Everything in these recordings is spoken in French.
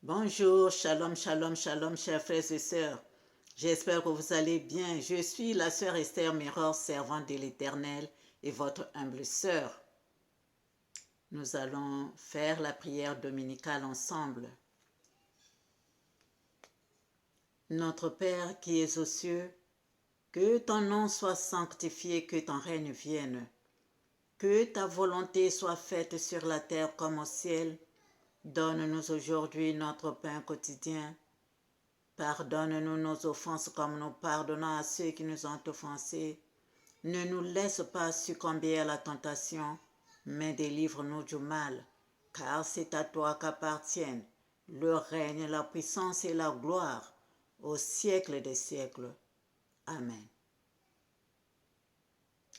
Bonjour, shalom, shalom, shalom, chers frères et sœurs. J'espère que vous allez bien. Je suis la sœur Esther Mirror, servante de l'Éternel et votre humble sœur. Nous allons faire la prière dominicale ensemble. Notre Père qui es aux cieux, que ton nom soit sanctifié, que ton règne vienne. Que ta volonté soit faite sur la terre comme au ciel. Donne-nous aujourd'hui notre pain quotidien. Pardonne-nous nos offenses comme nous pardonnons à ceux qui nous ont offensés. Ne nous laisse pas succomber à la tentation, mais délivre-nous du mal, car c'est à toi qu'appartiennent le règne, la puissance et la gloire au siècle des siècles. Amen.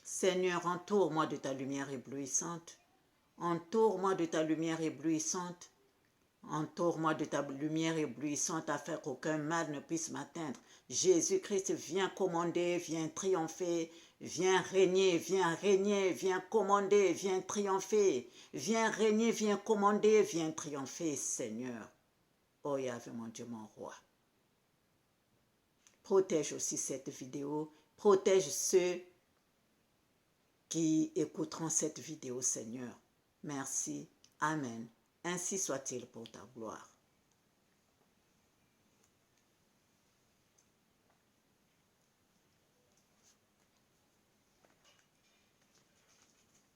Seigneur, entoure-moi de ta lumière éblouissante. Entoure-moi de ta lumière éblouissante. Entoure-moi de ta lumière éblouissante afin qu'aucun mal ne puisse m'atteindre. Jésus-Christ, viens commander, viens triompher, viens régner, viens commander, viens triompher. Viens régner, viens commander, viens triompher, Seigneur. Oh Yahvé, mon Dieu, mon roi. Protège aussi cette vidéo, protège ceux qui écouteront cette vidéo, Seigneur. Merci. Amen. Ainsi soit-il pour ta gloire.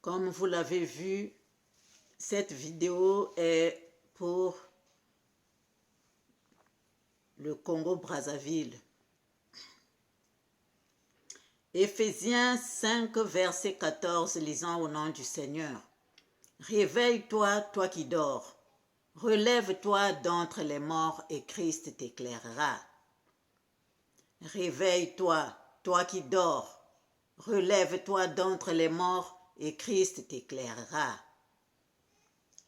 Comme vous l'avez vu, cette vidéo est pour le Congo-Brazzaville. Éphésiens 5, verset 14, lisant au nom du Seigneur. Réveille-toi, toi qui dors. Relève-toi d'entre les morts et Christ t'éclairera. Réveille-toi, toi qui dors. Relève-toi d'entre les morts et Christ t'éclairera.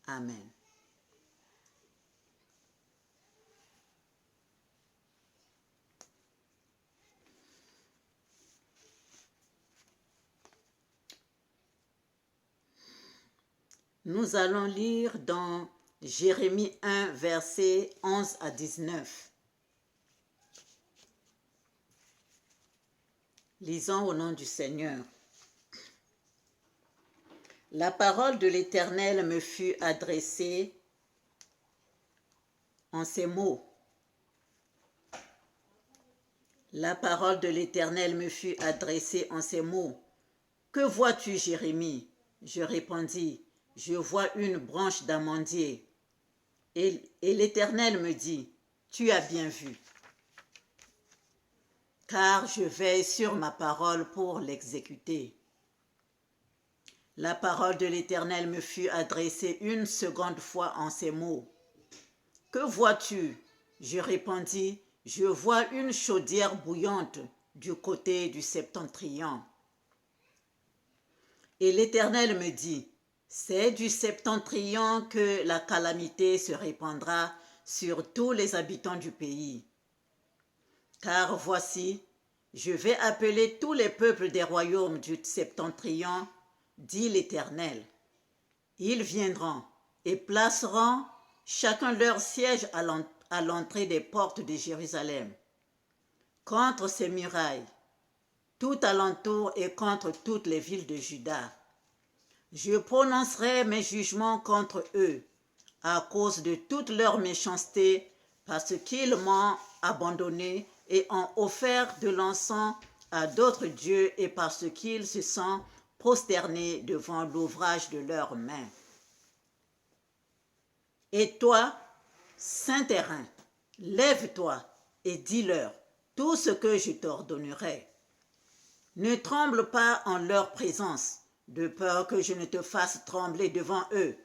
Amen. Nous allons lire dans Jérémie 1, versets 11 à 19. Lisons au nom du Seigneur. La parole de l'Éternel me fut adressée en ces mots. La parole de l'Éternel me fut adressée en ces mots. Que vois-tu, Jérémie? Je répondis, je vois une branche d'amandier. Et l'Éternel me dit, tu as bien vu, car je veille sur ma parole pour l'exécuter. La parole de l'Éternel me fut adressée une seconde fois en ces mots. Que vois-tu? Je répondis, je vois une chaudière bouillante du côté du septentrion. Et l'Éternel me dit, c'est du septentrion que la calamité se répandra sur tous les habitants du pays. Car voici, je vais appeler tous les peuples des royaumes du septentrion, dit l'Éternel. Ils viendront et placeront chacun leur siège à l'entrée des portes de Jérusalem, contre ses murailles, tout alentour et contre toutes les villes de Juda. Je prononcerai mes jugements contre eux, à cause de toute leur méchanceté, parce qu'ils m'ont abandonné et ont offert de l'encens à d'autres dieux et parce qu'ils se sont prosternés devant l'ouvrage de leurs mains. Et toi, Saint-Terrain, lève-toi et dis-leur tout ce que je t'ordonnerai. Ne tremble pas en leur présence, de peur que je ne te fasse trembler devant eux.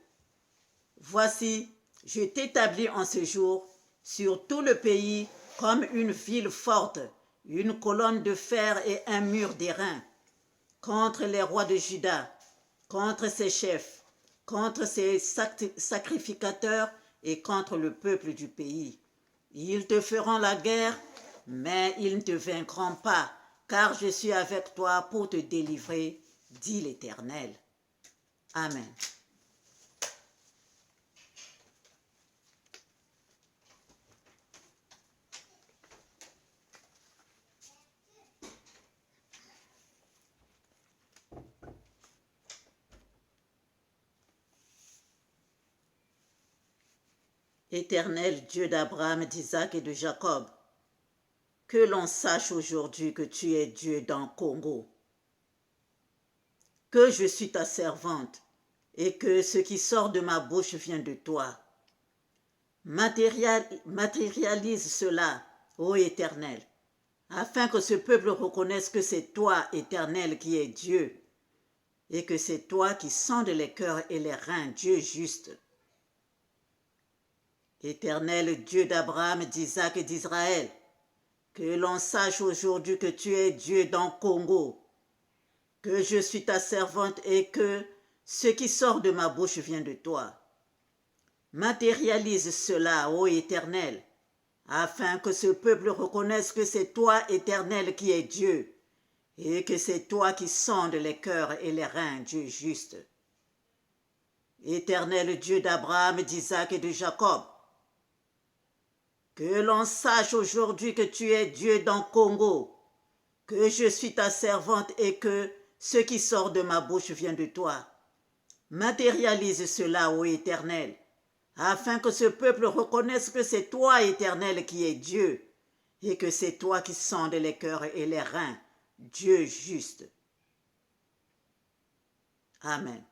Voici, je t'établis en ce jour sur tout le pays comme une ville forte, une colonne de fer et un mur d'airain, contre les rois de Juda, contre ses chefs, contre ses sacrificateurs et contre le peuple du pays. Ils te feront la guerre, mais ils ne te vaincront pas, car je suis avec toi pour te délivrer, dit l'Éternel. Amen. Éternel Dieu d'Abraham, d'Isaac et de Jacob, que l'on sache aujourd'hui que tu es Dieu dans Congo, que je suis ta servante et que ce qui sort de ma bouche vient de toi. Matérialise cela, ô Éternel, afin que ce peuple reconnaisse que c'est toi, Éternel, qui es Dieu, et que c'est toi qui sondes les cœurs et les reins, Dieu juste. Éternel Dieu d'Abraham, d'Isaac et d'Israël, que l'on sache aujourd'hui que tu es Dieu dans Congo, que je suis ta servante et que ce qui sort de ma bouche vient de toi. Matérialise cela, ô Éternel, afin que ce peuple reconnaisse que c'est toi, Éternel, qui es Dieu, et que c'est toi qui sondes les cœurs et les reins, Dieu juste. Éternel Dieu d'Abraham, d'Isaac et de Jacob, que l'on sache aujourd'hui que tu es Dieu dans Congo, que je suis ta servante et que ce qui sort de ma bouche vient de toi. Matérialise cela, ô Éternel, afin que ce peuple reconnaisse que c'est toi, Éternel, qui es Dieu, et que c'est toi qui sondes les cœurs et les reins, Dieu juste. Amen.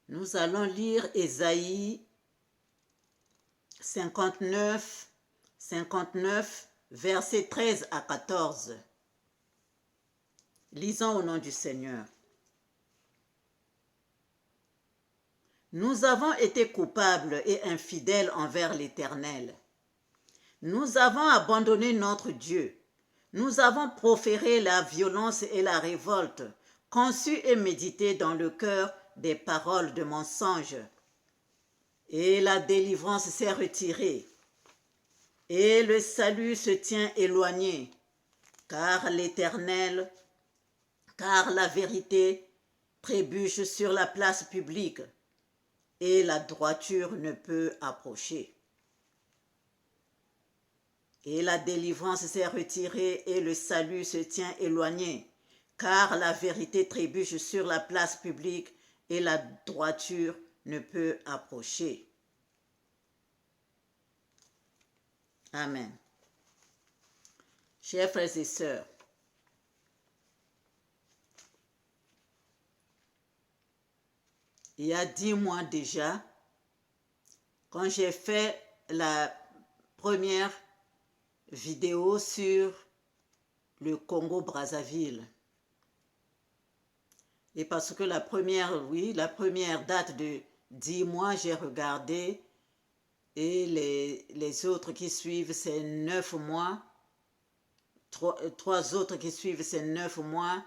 Nous allons lire Ésaïe 59, versets 13 à 14. Lisons au nom du Seigneur. Nous avons été coupables et infidèles envers l'Éternel. Nous avons abandonné notre Dieu. Nous avons proféré la violence et la révolte, conçu et médité dans le cœur des paroles de mensonge. Et la délivrance s'est retirée, et le salut se tient éloigné, car la vérité trébuche sur la place publique, et la droiture ne peut approcher. Et la délivrance s'est retirée, et le salut se tient éloigné, car la vérité trébuche sur la place publique, et la droiture ne peut approcher. Amen. Chers frères et sœurs, il y a 10 mois déjà, quand j'ai fait la première vidéo sur le Congo-Brazzaville, et parce que la première date de 10 mois, j'ai regardé, et les autres qui suivent, c'est 9 mois. Trois autres qui suivent, c'est 9 mois.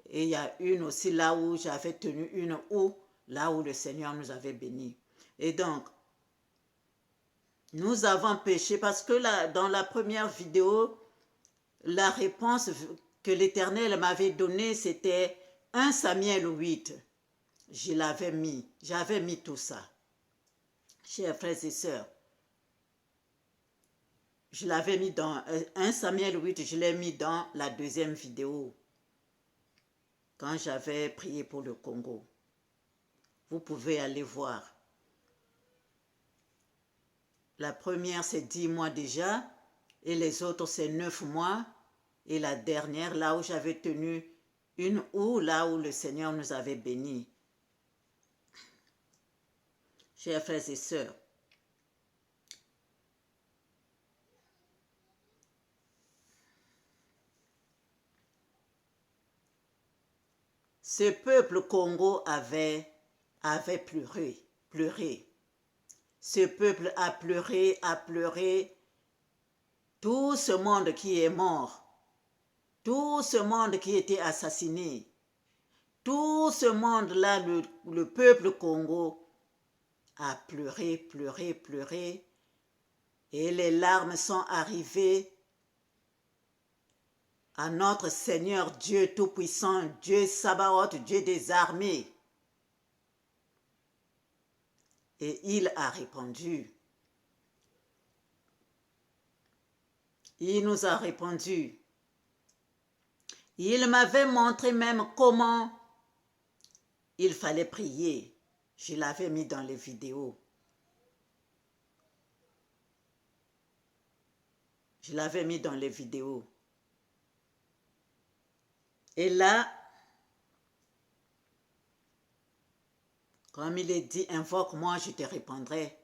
Et il y a une aussi là où j'avais tenu une eau, là où le Seigneur nous avait bénis. Et donc, nous avons péché parce que dans la première vidéo, la réponse que l'Éternel m'avait donnée, c'était 1 Samuel 8. J'avais mis tout ça. Chers frères et sœurs, je l'avais mis dans 1 Samuel 8, je l'ai mis dans la deuxième vidéo, quand j'avais prié pour le Congo. Vous pouvez aller voir. La première, c'est 10 mois déjà, et les autres, c'est 9 mois. Et la dernière, là où j'avais tenu une houe, là où le Seigneur nous avait bénis. Chers frères et sœurs, ce peuple Congo avait pleuré. Ce peuple a pleuré. Tout ce monde qui est mort, tout ce monde qui était assassiné, tout ce monde-là, le peuple Congo a pleuré. Et les larmes sont arrivées à notre Seigneur Dieu Tout-Puissant, Dieu Sabaoth, Dieu des armées. Et il a répondu. Il nous a répondu. Il m'avait montré même comment il fallait prier. Je l'avais mis dans les vidéos. Je l'avais mis dans les vidéos. Et là, comme il est dit, invoque-moi, je te répondrai.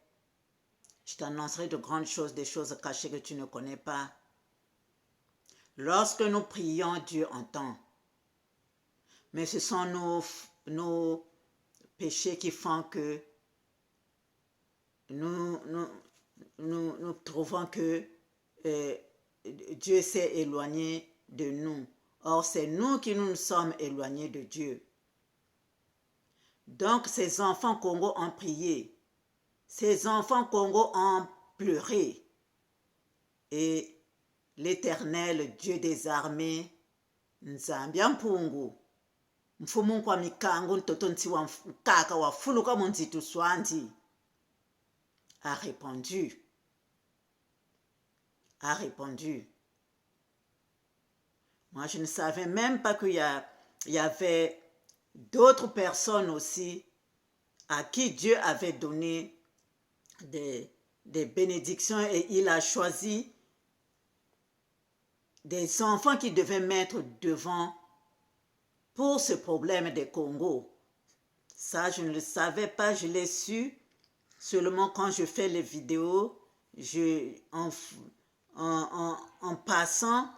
Je t'annoncerai de grandes choses, des choses cachées que tu ne connais pas. Lorsque nous prions, Dieu entend. Mais ce sont nos péchés qui font que nous trouvons que Dieu s'est éloigné de nous. Or, c'est nous qui nous sommes éloignés de Dieu. Donc, ces enfants Congo ont prié. Ces enfants Congo ont pleuré. Et l'Éternel, Dieu des armées, Nzambi ampungu, mfumu kwa mikango ntoto ntiwa mkaka wa fuluka munzitu swandi, a répondu. A répondu. Moi, je ne savais même pas qu'il y avait d'autres personnes aussi à qui Dieu avait donné des bénédictions et il a choisi des enfants qui devaient mettre devant pour ce problème des Congo. Ça, je ne le savais pas, je l'ai su seulement quand je fais les vidéos. En passant,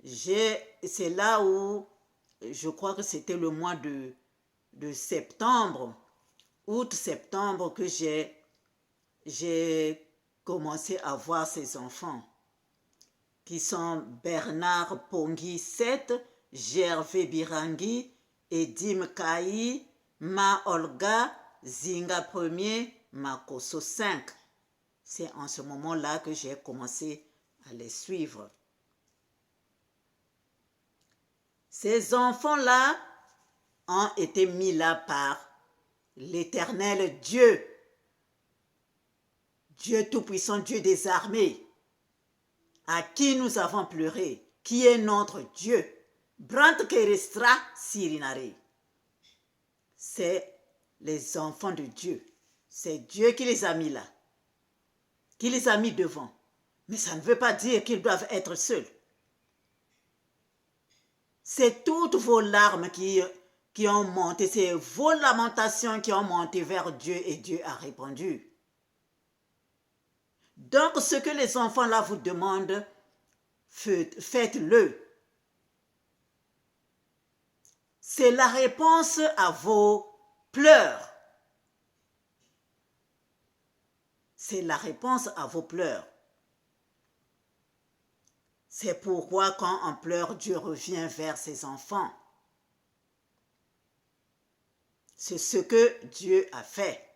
c'est là où je crois que c'était le mois de septembre, août-septembre, que j'ai commencé à voir ces enfants qui sont Bernard Pongi 7, Gervais Birangi, Edim Kai, Ma Olga, Zinga 1er, Makoso 5. C'est en ce moment-là que j'ai commencé à les suivre. Ces enfants-là ont été mis là par l'Éternel Dieu, Dieu Tout-Puissant, Dieu des armées, à qui nous avons pleuré, qui est notre Dieu. Brant Kerestra Sirinare. C'est les enfants de Dieu. C'est Dieu qui les a mis là, qui les a mis devant. Mais ça ne veut pas dire qu'ils doivent être seuls. C'est toutes vos larmes qui ont monté, c'est vos lamentations qui ont monté vers Dieu et Dieu a répondu. Donc, ce que les enfants là vous demandent, faites-le. C'est la réponse à vos pleurs. C'est la réponse à vos pleurs. C'est pourquoi quand on pleure, Dieu revient vers ses enfants. C'est ce que Dieu a fait.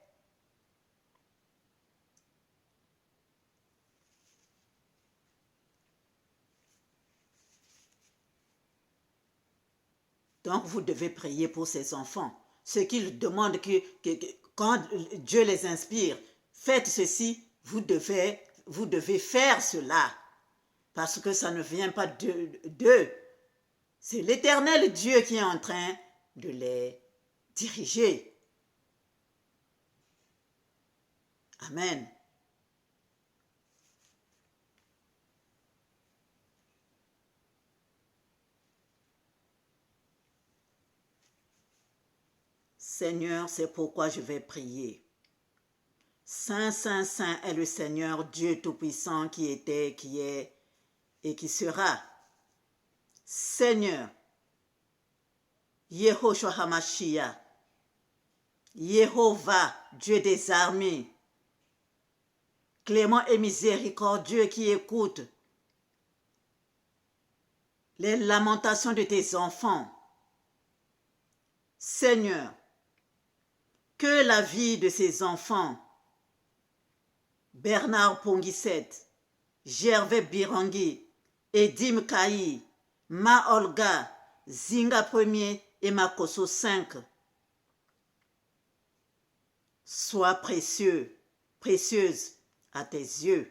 Donc, vous devez prier pour ces enfants. Ce qu'ils demandent, quand Dieu les inspire, faites ceci, vous devez faire cela. Parce que ça ne vient pas d'eux. C'est l'Éternel Dieu qui est en train de les diriger. Amen. Seigneur, c'est pourquoi je vais prier. Saint, Saint, Saint est le Seigneur Dieu Tout-Puissant qui était, qui est et qui sera. Seigneur, Yehoshua HaMashiach, Jéhovah, Dieu des armées, clément et miséricordieux qui écoute les lamentations de tes enfants. Seigneur, que la vie de ces enfants, Bernard Ponguisset, Gervais Birangi, Edim Kai, Ma Olga, Zinga 1er et Makoso 5, soit précieuse à tes yeux.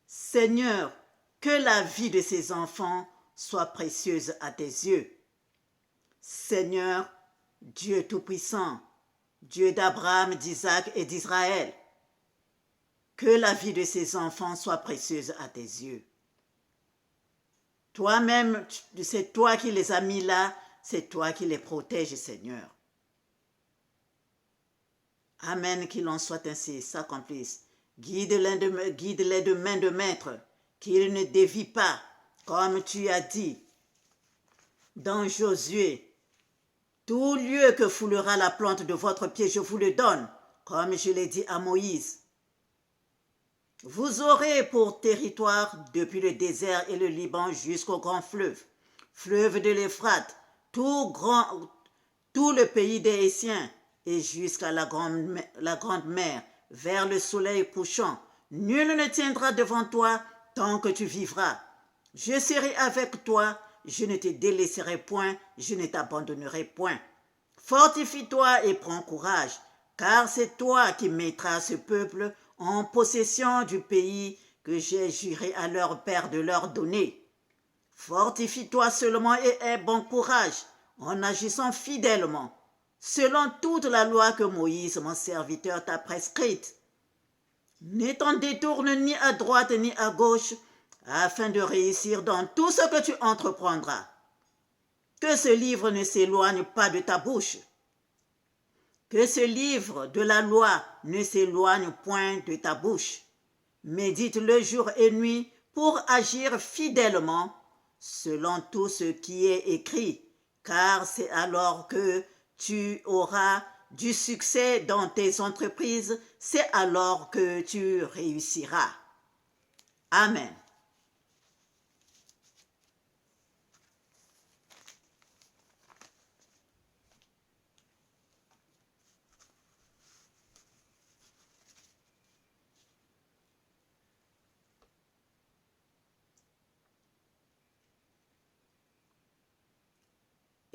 Seigneur, que la vie de ces enfants soit précieuse à tes yeux. Seigneur, Dieu Tout-Puissant, Dieu d'Abraham, d'Isaac et d'Israël, que la vie de ces enfants soit précieuse à tes yeux. Toi-même, c'est toi qui les as mis là, c'est toi qui les protèges, Seigneur. Amen, qu'il en soit ainsi, s'accomplisse. Guide-les de main de maître, qu'ils ne dévient pas, comme tu as dit dans Josué. Tout lieu que foulera la plante de votre pied, je vous le donne, comme je l'ai dit à Moïse. Vous aurez pour territoire depuis le désert et le Liban jusqu'au grand fleuve, fleuve de l'Euphrate, tout le pays des Hétiens et jusqu'à la grande mer, vers le soleil couchant. Nul ne tiendra devant toi tant que tu vivras. Je serai avec toi, je ne te délaisserai point, je ne t'abandonnerai point. Fortifie-toi et prends courage, car c'est toi qui mettras ce peuple en possession du pays que j'ai juré à leur père de leur donner. Fortifie-toi seulement et aie bon courage, en agissant fidèlement, selon toute la loi que Moïse, mon serviteur, t'a prescrite. Ne t'en détourne ni à droite ni à gauche, afin de réussir dans tout ce que tu entreprendras. Que ce livre ne s'éloigne pas de ta bouche. Que ce livre de la loi ne s'éloigne point de ta bouche. Médite-le jour et nuit pour agir fidèlement selon tout ce qui est écrit, car c'est alors que tu auras du succès dans tes entreprises, c'est alors que tu réussiras. Amen.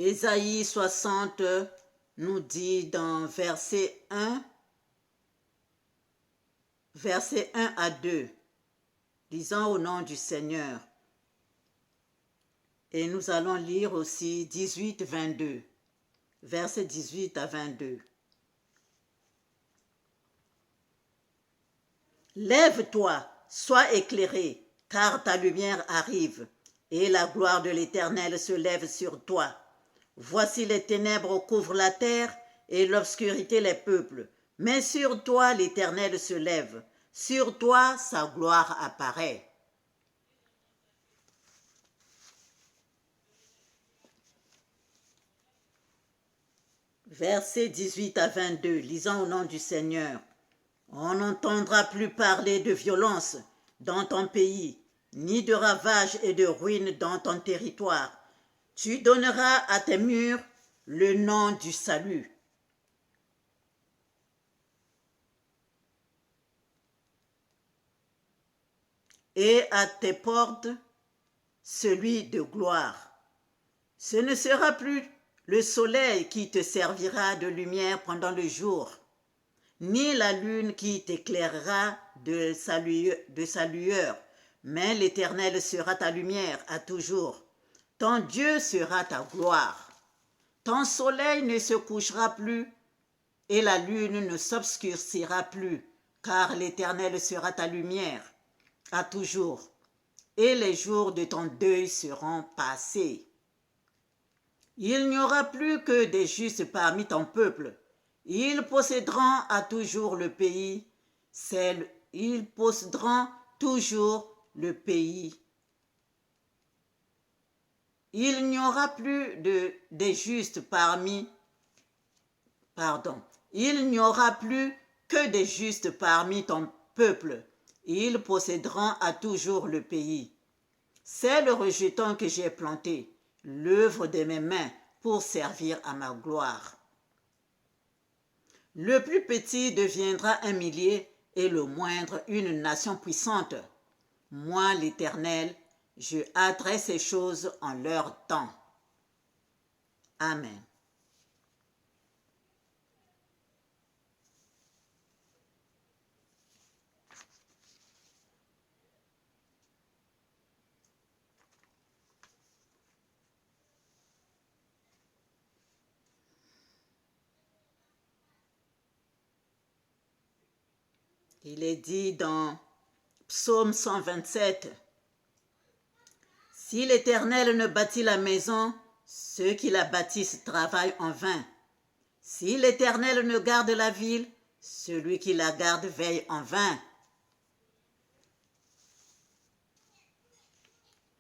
Ésaïe 60 nous dit dans verset 1 à 2, lisant au nom du Seigneur. Et nous allons lire aussi 18-22, verset 18 à 22. Lève-toi, sois éclairé, car ta lumière arrive, et la gloire de l'Éternel se lève sur toi. Voici les ténèbres couvrent la terre, et l'obscurité les peuples. Mais sur toi l'Éternel se lève, sur toi sa gloire apparaît. Versets 18 à 22, lisant au nom du Seigneur. On n'entendra plus parler de violence dans ton pays, ni de ravages et de ruines dans ton territoire. Tu donneras à tes murs le nom du salut. Et à tes portes, celui de gloire. Ce ne sera plus le soleil qui te servira de lumière pendant le jour, ni la lune qui t'éclairera de sa lueur, mais l'Éternel sera ta lumière à toujours. Ton Dieu sera ta gloire. Ton soleil ne se couchera plus et la lune ne s'obscurcira plus, car l'Éternel sera ta lumière à toujours, et les jours de ton deuil seront passés. Il n'y aura plus que des justes parmi ton peuple. Ils posséderont à toujours le pays. Ils posséderont toujours le pays. Il n'y aura plus des justes Il n'y aura plus que des justes parmi ton peuple. Ils posséderont à toujours le pays. C'est le rejeton que j'ai planté, l'œuvre de mes mains pour servir à ma gloire. Le plus petit deviendra un millier et le moindre une nation puissante. Moi, l'Éternel, je hâterai ces choses en leur temps. Amen. Il est dit dans Psaume 127, « Si l'Éternel ne bâtit la maison, ceux qui la bâtissent travaillent en vain. Si l'Éternel ne garde la ville, celui qui la garde veille en vain. »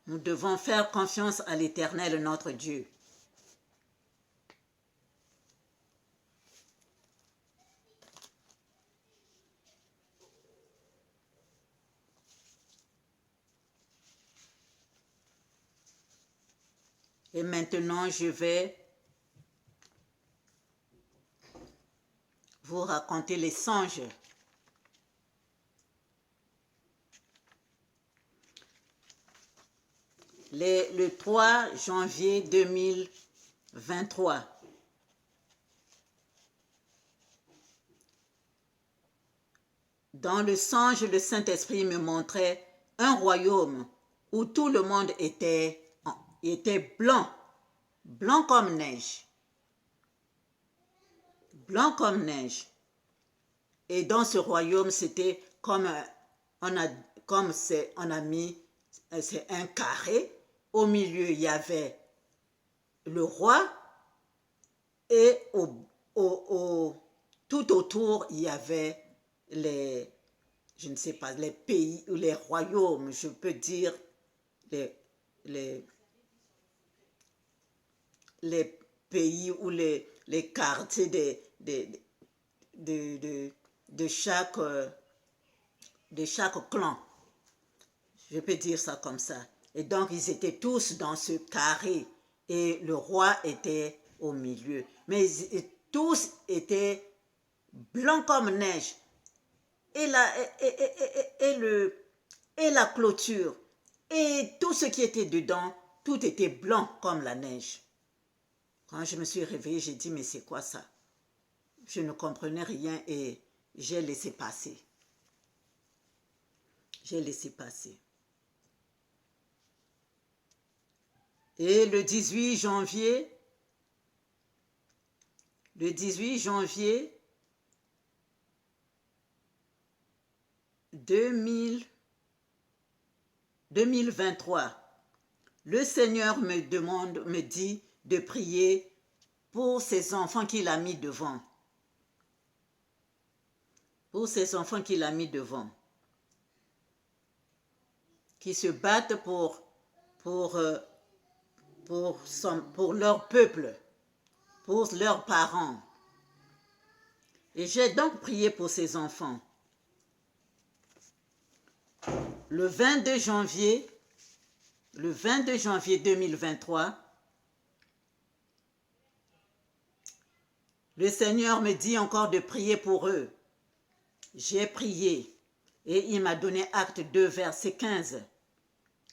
Nous devons faire confiance à l'Éternel, notre Dieu. Et maintenant, je vais vous raconter les songes. Le 3 janvier 2023. Dans le songe, le Saint-Esprit me montrait un royaume où tout le monde était blanc, blanc comme neige. Blanc comme neige. Et dans ce royaume, c'était comme on a mis, c'est un carré. Au milieu, il y avait le roi et tout autour, il y avait je ne sais pas, les pays ou les royaumes, je peux dire, les pays ou les quartiers de chaque clan. Je peux dire ça comme ça. Et donc, ils étaient tous dans ce carré et le roi était au milieu. Mais tous étaient blancs comme neige. Et la clôture et tout ce qui était dedans, tout était blanc comme la neige. Quand je me suis réveillée, j'ai dit, mais c'est quoi ça? Je ne comprenais rien et j'ai laissé passer. J'ai laissé passer. Et le 18 janvier 2023, le Seigneur me dit de prier pour ces enfants qu'il a mis devant. Pour ces enfants qu'il a mis devant. Qui se battent pour leur peuple, pour leurs parents. Et j'ai donc prié pour ces enfants. Le 22 janvier 2023, le Seigneur me dit encore de prier pour eux. J'ai prié et il m'a donné Acte 2, verset 15.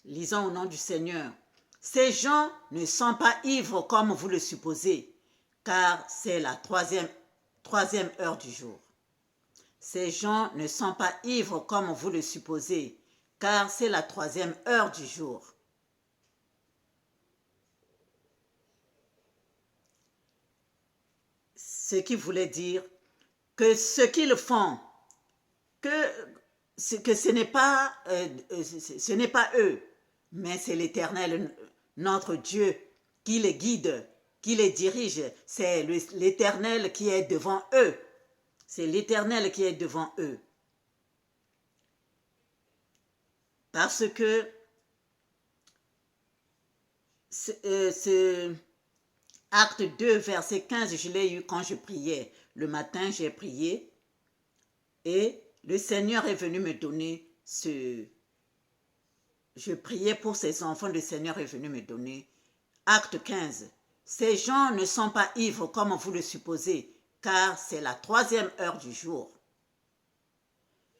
Lisons au nom du Seigneur. Ces gens ne sont pas ivres comme vous le supposez, car c'est la troisième heure du jour. Ces gens ne sont pas ivres comme vous le supposez, car c'est la 3e heure du jour. Ce qui voulait dire que ce qu'ils font, que ce n'est pas eux, mais c'est l'Éternel, notre Dieu, qui les guide, qui les dirige. C'est l'Éternel qui est devant eux. C'est l'Éternel qui est devant eux. Parce que ce Acte 2, verset 15, je l'ai eu quand je priais. Le matin, j'ai prié et le Seigneur est venu me donner Je priais pour ces enfants, le Seigneur est venu me donner Acte 15. Ces gens ne sont pas ivres comme vous le supposez, car c'est la 3e heure du jour.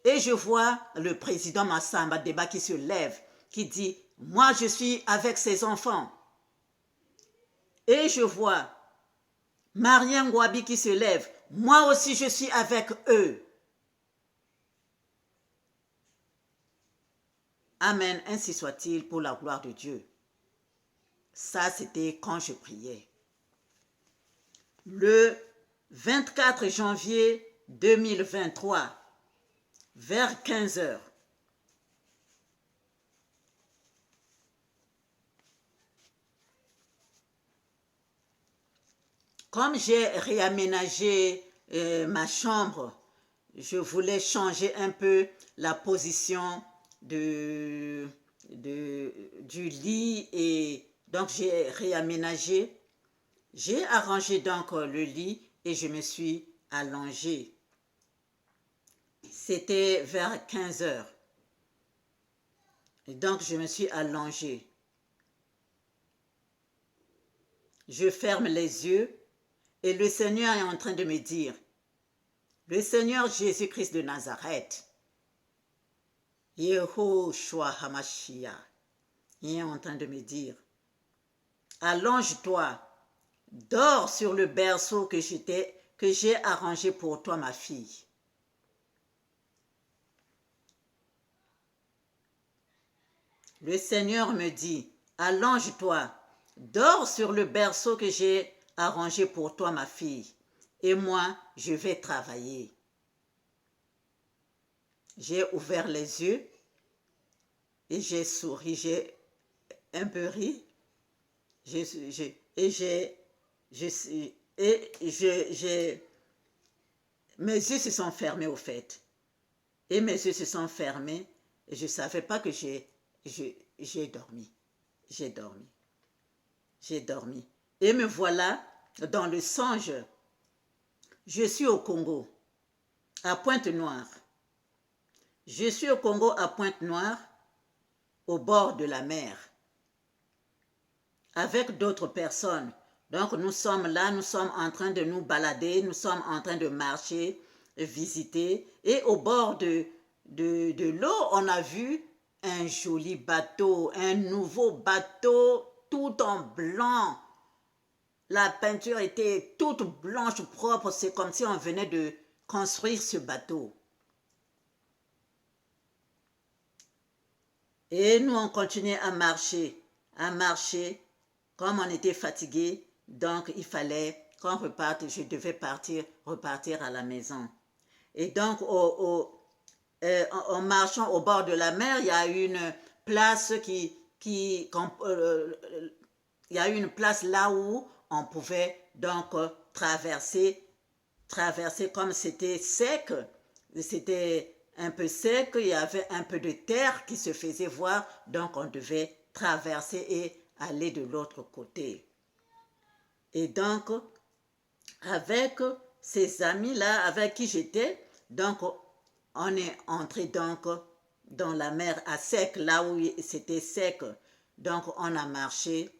Et je vois le président Massamba Deba qui se lève, qui dit, moi je suis avec ces enfants. Et je vois Marien Ngouabi qui se lève, moi aussi je suis avec eux. Amen, ainsi soit-il pour la gloire de Dieu. Ça, c'était quand je priais. Le 24 janvier 2023, vers 15 heures. Comme j'ai réaménagé ma chambre, je voulais changer un peu la position du lit et donc j'ai réaménagé. J'ai arrangé donc le lit et je me suis allongée. C'était vers 15 heures. Et donc je me suis allongée. Je ferme les yeux et le Seigneur est en train de me dire, le Seigneur Jésus-Christ de Nazareth, Yehoshua Hamashiach, il est en train de me dire, allonge-toi, dors sur le berceau que j'ai arrangé pour toi, ma fille. Le Seigneur me dit, allonge-toi, dors sur le berceau que j'ai arrangé pour toi, ma fille, et moi, je vais travailler. J'ai ouvert les yeux et j'ai souri, j'ai un peu ri, mes yeux se sont fermés au fait. Et mes yeux se sont fermés et je ne savais pas que j'ai dormi. J'ai dormi. J'ai dormi. Et me voilà dans le songe. Je suis au Congo, à Pointe-Noire. Je suis au Congo, à Pointe-Noire, au bord de la mer, avec d'autres personnes. Donc nous sommes là, nous sommes en train de nous balader, nous sommes en train de marcher, visiter. Et au bord de l'eau, on a vu un joli bateau, un nouveau bateau tout en blanc. La peinture était toute blanche, propre. C'est comme si on venait de construire ce bateau. Et nous, on continuait à marcher, comme on était fatigué. Donc, il fallait qu'on reparte. Je devais repartir à la maison. Et donc, en marchant au bord de la mer, il y a une place il y a une place là où on pouvait donc traverser comme c'était sec, c'était un peu sec, il y avait un peu de terre qui se faisait voir, donc on devait traverser et aller de l'autre côté. Et donc, avec ces amis-là avec qui j'étais, donc on est entré donc dans la mer à sec, là où c'était sec. Donc on a marché,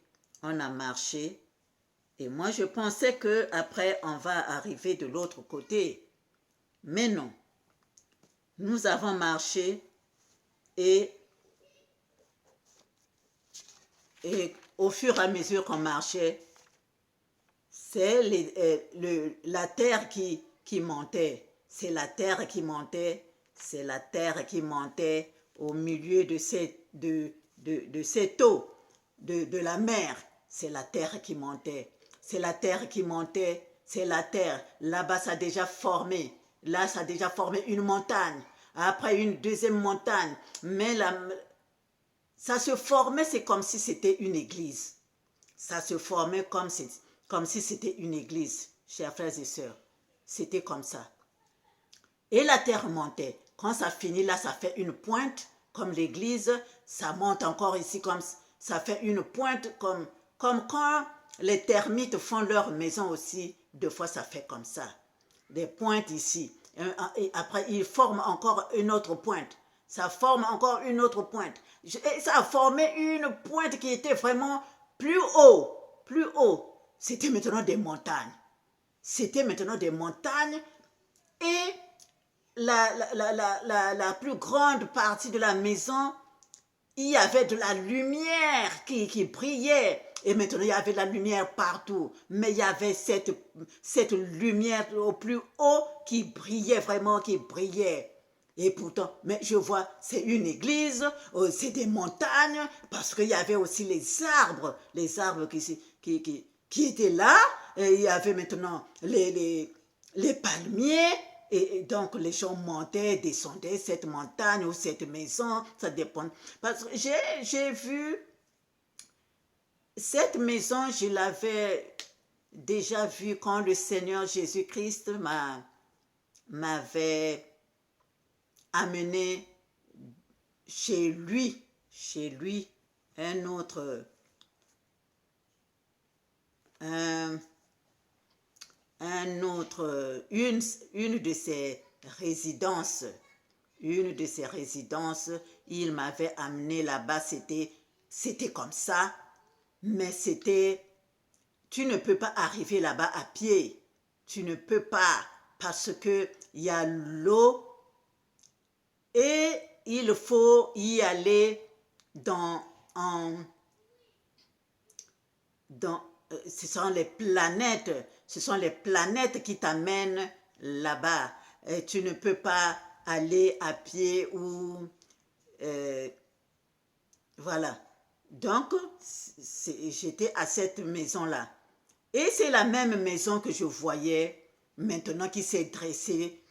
et moi je pensais que après on va arriver de l'autre côté. Mais non. Nous avons marché et au fur et à mesure qu'on marchait, c'est la terre qui montait. C'est la terre qui montait. C'est la terre qui montait au milieu de cette eau, de la mer. C'est la terre qui montait. C'est la terre qui montait. C'est la terre. Là-bas, ça a déjà formé. Là, ça a déjà formé une montagne. Après, une deuxième montagne. Mais ça se formait, c'est comme si c'était une église. Ça se formait comme si c'était une église, chers frères et sœurs. C'était comme ça. Et la terre montait. Quand ça finit, là, ça fait une pointe, comme l'église. Ça monte encore ici, comme ça fait une pointe, comme quand les termites font leur maison aussi. Deux fois, ça fait comme ça. Des pointes ici. Et après, ils forment encore une autre pointe. Ça forme encore une autre pointe. Et ça a formé une pointe qui était vraiment plus haut. Plus haut. C'était maintenant des montagnes. C'était maintenant des montagnes. Et la plus grande partie de la maison, il y avait de la lumière qui brillait. Et maintenant, il y avait de la lumière partout. Mais il y avait cette lumière au plus haut qui brillait, vraiment qui brillait. Et pourtant, mais je vois, c'est une église, c'est des montagnes, parce qu'il y avait aussi les arbres qui étaient là. Et il y avait maintenant les palmiers. Et donc, les gens montaient, descendaient cette montagne ou cette maison, ça dépend. Parce que j'ai vu cette maison, je l'avais déjà vue quand le Seigneur Jésus-Christ m'avait amené chez lui, un autre, une de ses résidences, il m'avait amené là-bas, c'était comme ça, mais tu ne peux pas arriver là-bas à pied, tu ne peux pas, parce que il y a l'eau et il faut y aller dans ce sont les planètes qui t'amènent là-bas. Tu ne peux pas aller à pied ou voilà. Donc, j'étais à cette maison-là. Et c'est la même maison que je voyais maintenant qui s'est dressée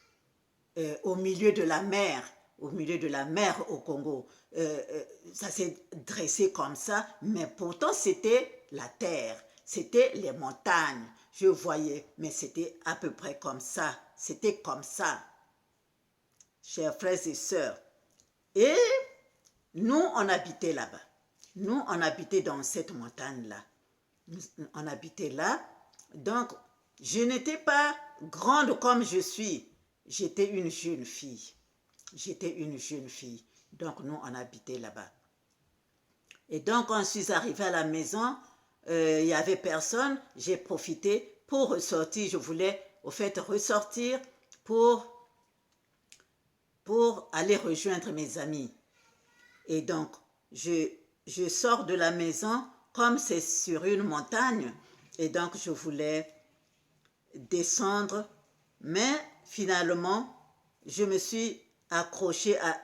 au milieu de la mer, au Congo. Ça s'est dressé comme ça, mais pourtant c'était la terre, c'était les montagnes. Je voyais, mais c'était à peu près comme ça. C'était comme ça, chers frères et sœurs. Et nous, on habitait là-bas. Nous, on habitait dans cette montagne-là. On habitait là. Donc, je n'étais pas grande comme je suis. J'étais une jeune fille. Donc, nous, on habitait là-bas. Et donc, quand je suis arrivée à la maison, il n'y avait personne. J'ai profité pour ressortir. Je voulais, au fait, ressortir pour aller rejoindre mes amis. Et donc, je sors de la maison, comme c'est sur une montagne, et donc je voulais descendre, mais finalement, je me suis accrochée à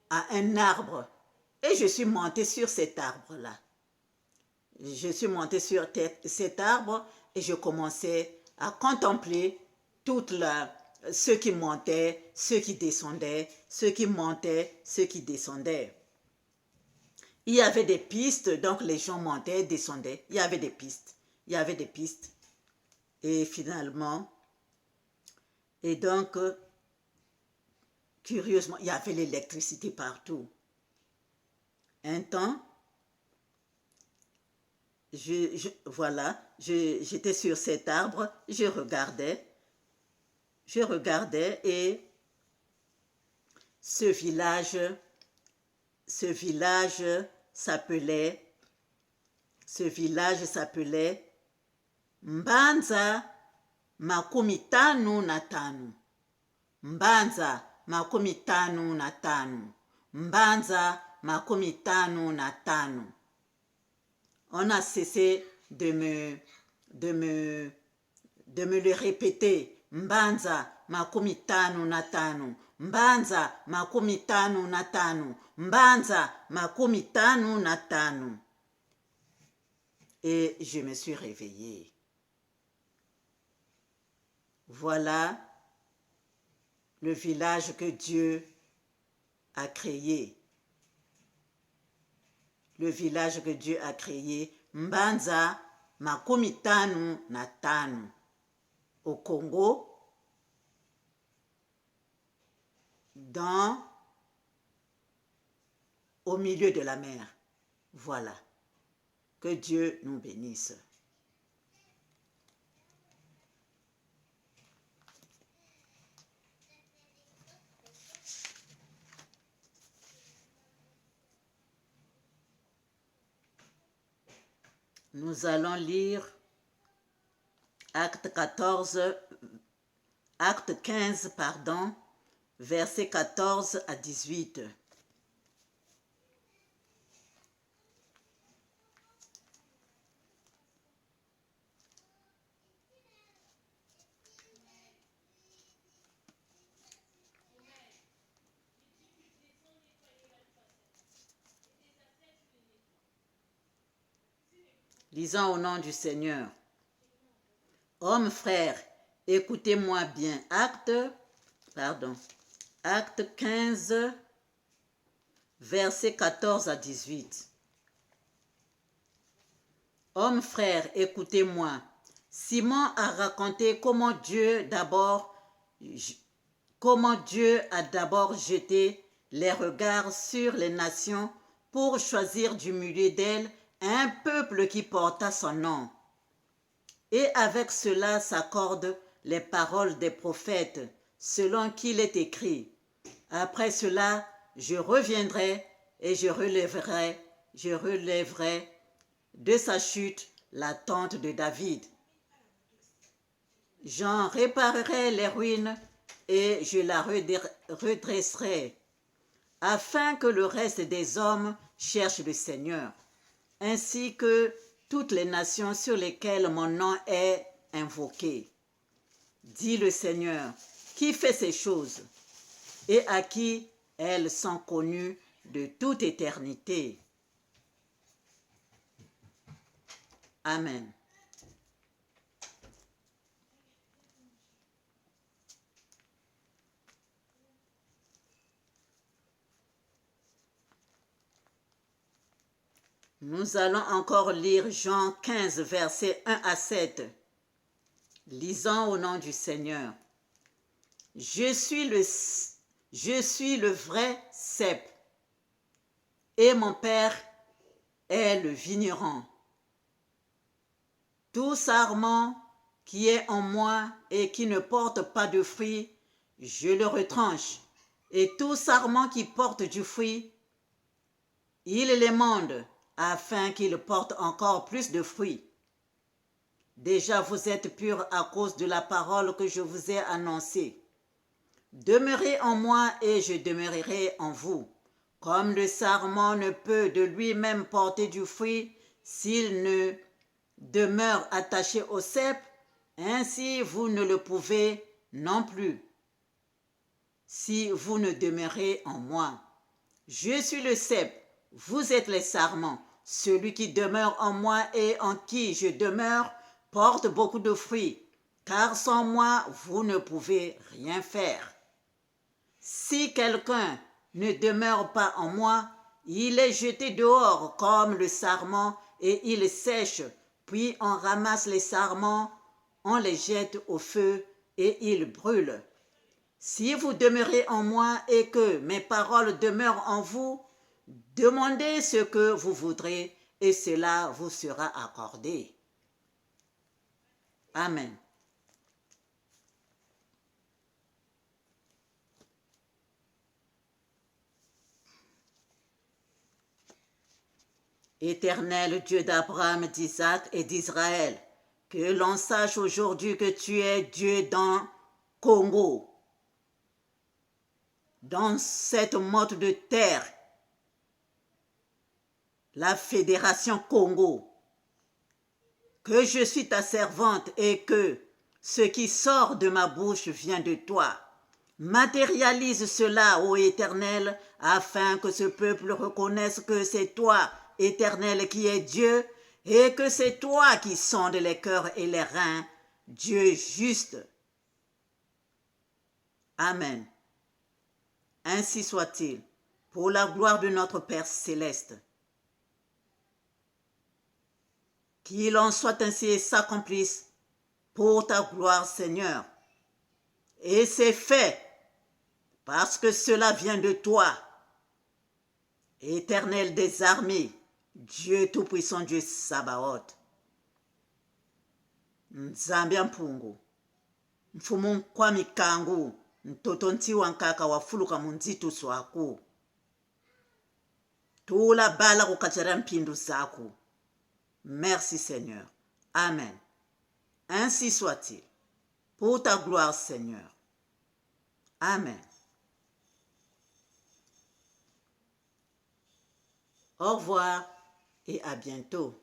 un arbre, et je suis montée sur cet arbre-là. Je suis montée sur cet arbre, et je commençais à contempler ceux qui montaient, ceux qui descendaient, ceux qui montaient, ceux qui descendaient. Il y avait des pistes, donc les gens montaient, descendaient. Il y avait des pistes. Et finalement, et donc, curieusement, il y avait l'électricité partout. Un temps, voilà, j'étais sur cet arbre, je regardais et ce village s'appelait Mbanza makumi tano na tano. Mbanza makumi tano na tano. Mbanza makumi tano na tano. On a cessé de me le répéter. Mbanza makumi tano na tano. Mbanza makumi tano na tano. Mbanza makumi tano na tano. Et je me suis réveillée. Voilà le village que Dieu a créé. Mbanza makumi tano na tano. Au Congo, au milieu de la mer. Voilà. Que Dieu nous bénisse. Nous allons lire Acte 15, versets 14 à 18. Lisons au nom du Seigneur. Hommes frères, écoutez-moi bien. Acte 15, versets 14 à 18. Hommes frères, écoutez-moi. Simon a raconté comment Dieu a d'abord jeté les regards sur les nations pour choisir du milieu d'elles un peuple qui porta son nom. Et avec cela s'accordent les paroles des prophètes, selon qu'il est écrit. Après cela, je reviendrai et je relèverai de sa chute la tente de David. J'en réparerai les ruines et je la redresserai, afin que le reste des hommes cherche le Seigneur, ainsi que toutes les nations sur lesquelles mon nom est invoqué. Dit le Seigneur, qui fait ces choses et à qui elles sont connues de toute éternité. Amen. Nous allons encore lire Jean 15, versets 1 à 7. Lisons au nom du Seigneur. Je suis le vrai cep, et mon Père est le vigneron. Tout sarment qui est en moi et qui ne porte pas de fruit, je le retranche. Et tout sarment qui porte du fruit, il l'émonde, afin qu'il porte encore plus de fruits. Déjà vous êtes purs à cause de la parole que je vous ai annoncée. Demeurez en moi et je demeurerai en vous. Comme le sarment ne peut de lui-même porter du fruit s'il ne demeure attaché au cep, ainsi vous ne le pouvez non plus si vous ne demeurez en moi. Je suis le cep, vous êtes les sarments. Celui qui demeure en moi et en qui je demeure porte beaucoup de fruits, car sans moi vous ne pouvez rien faire. Si quelqu'un ne demeure pas en moi, il est jeté dehors comme le sarment et il sèche, puis on ramasse les sarments, on les jette au feu et ils brûlent. Si vous demeurez en moi et que mes paroles demeurent en vous, demandez ce que vous voudrez et cela vous sera accordé. Amen. Éternel Dieu d'Abraham, d'Isaac et d'Israël, que l'on sache aujourd'hui que tu es Dieu dans Congo, dans cette mode de terre, la Fédération Congo, que je suis ta servante et que ce qui sort de ma bouche vient de toi. Matérialise cela, ô Éternel, afin que ce peuple reconnaisse que c'est toi, Éternel, qui est Dieu, et que c'est toi qui sondes les cœurs et les reins, Dieu juste. Amen. Ainsi soit-il, pour la gloire de notre Père céleste. Qu'il en soit ainsi et s'accomplisse pour ta gloire, Seigneur. Et c'est fait, parce que cela vient de toi, Éternel des armées, Dieu Tout-Puissant, Dieu Sabaoth. Nzambi mpungu, mfumu nkwami kangu, mtoto ntiwa nkaka wafuluka munzitu swaku. Tula bala kukachara mpindu zaku. Merci Seigneur. Amen. Ainsi soit-il. Pour ta gloire, Seigneur. Amen. Au revoir et à bientôt.